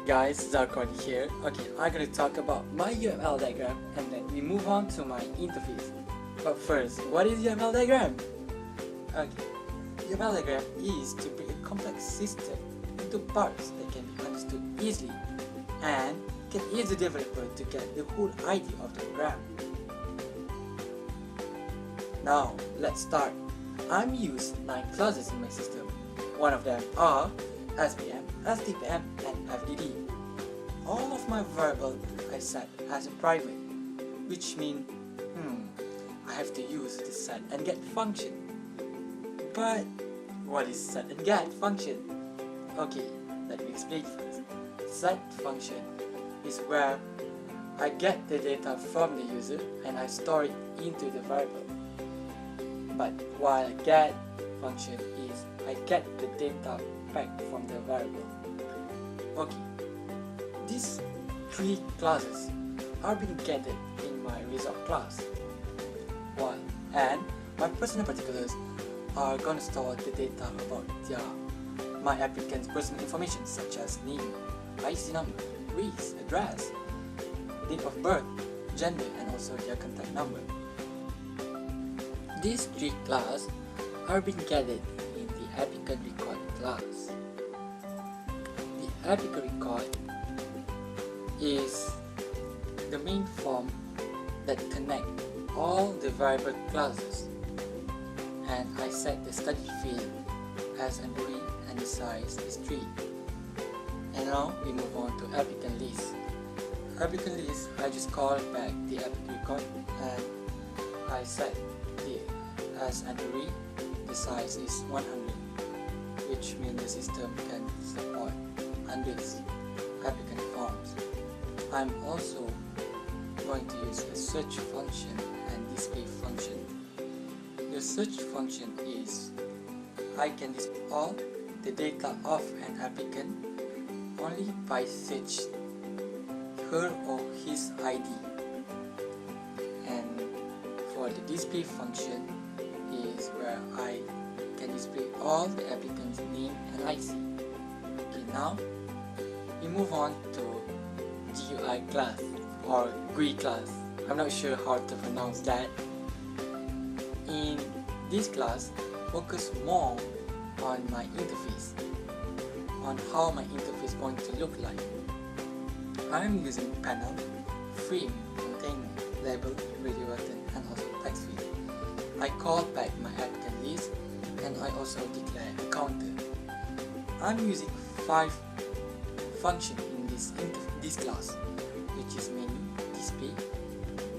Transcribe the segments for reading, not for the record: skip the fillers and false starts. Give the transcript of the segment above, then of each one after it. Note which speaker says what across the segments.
Speaker 1: Guys, Zarkon here. Okay, I'm gonna talk about my UML diagram and then we move on to my interface. But first, what is UML diagram? Okay, UML diagram is to break a complex system into parts that can be understood easily and can ease the developer to get the whole idea of the program. Now, let's start. I'm used 9 classes in my system. One of them are SPM, STPM, and FDD. All of my variables I set as a private, which means I have to use the set and get function. But what is set and get function? Okay, let me explain first. Set function is where I get the data from the user and I store it into the variable. But while get function is I get the data back from the variable. Okay, these 3 classes are being gathered in my result class. And my personal particulars are going to store the data about my applicant's personal information such as name, IC number, race, address, date of birth, gender, and also their contact number. These 3 classes are being gathered in the applicant record class. The applicant record is the main form that connects all the variable classes, and I set the study field as an array and the size is 3. And now we move on to applicant list. Applicant list, I just call back the applicant record and I set as an array, the size is 100, which means the system can support hundreds applicant forms. I'm also going to use a search function and display function. The search function is I can display all the data of an applicant only by search her or his ID. And for the display function is where I can display all the applicant's name and IC. Okay, now we move on to GUI class or GUI class. I'm not sure how to pronounce that. In this class, focus more on my interface, on how my interface is going to look like. I'm using panel, frame, container, label, radio button, and also text field. I call back my applicant list and I also declare a counter. I'm using 5 functions in this class, which is menu, display,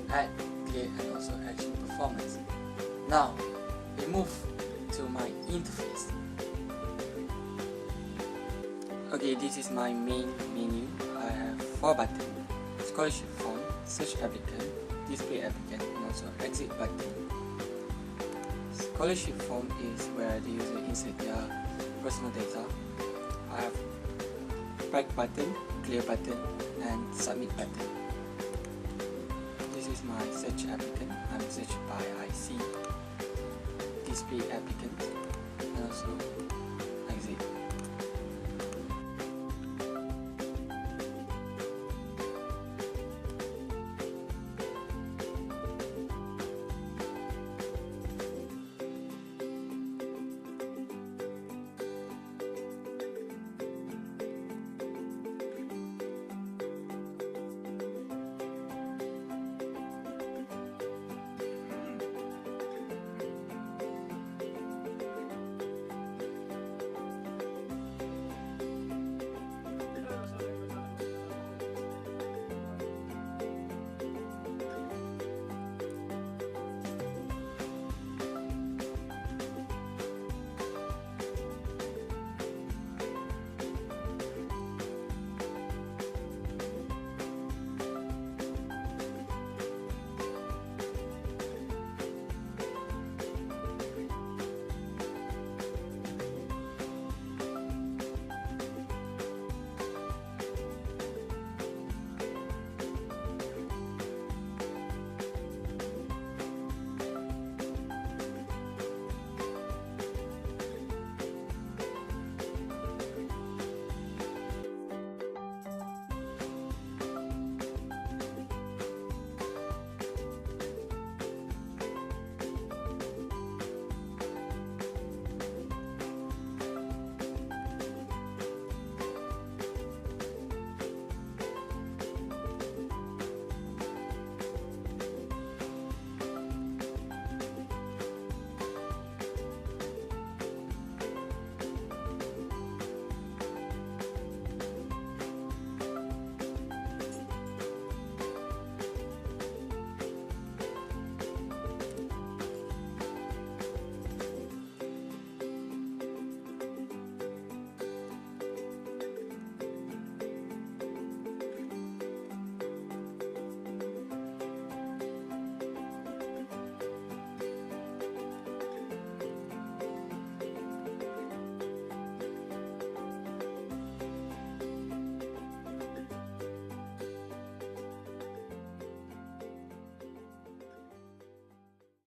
Speaker 1: add, clear, and also action performance. Now we move to my interface. Okay, this is my main menu. I have 4 buttons: scholarship form, search applicant, display applicant, and also exit button. Scholarship form is where the user insert their personal data. I have back button, clear button, and submit button. This is my search applicant. I'm searched by IC, display applicant, and also exit.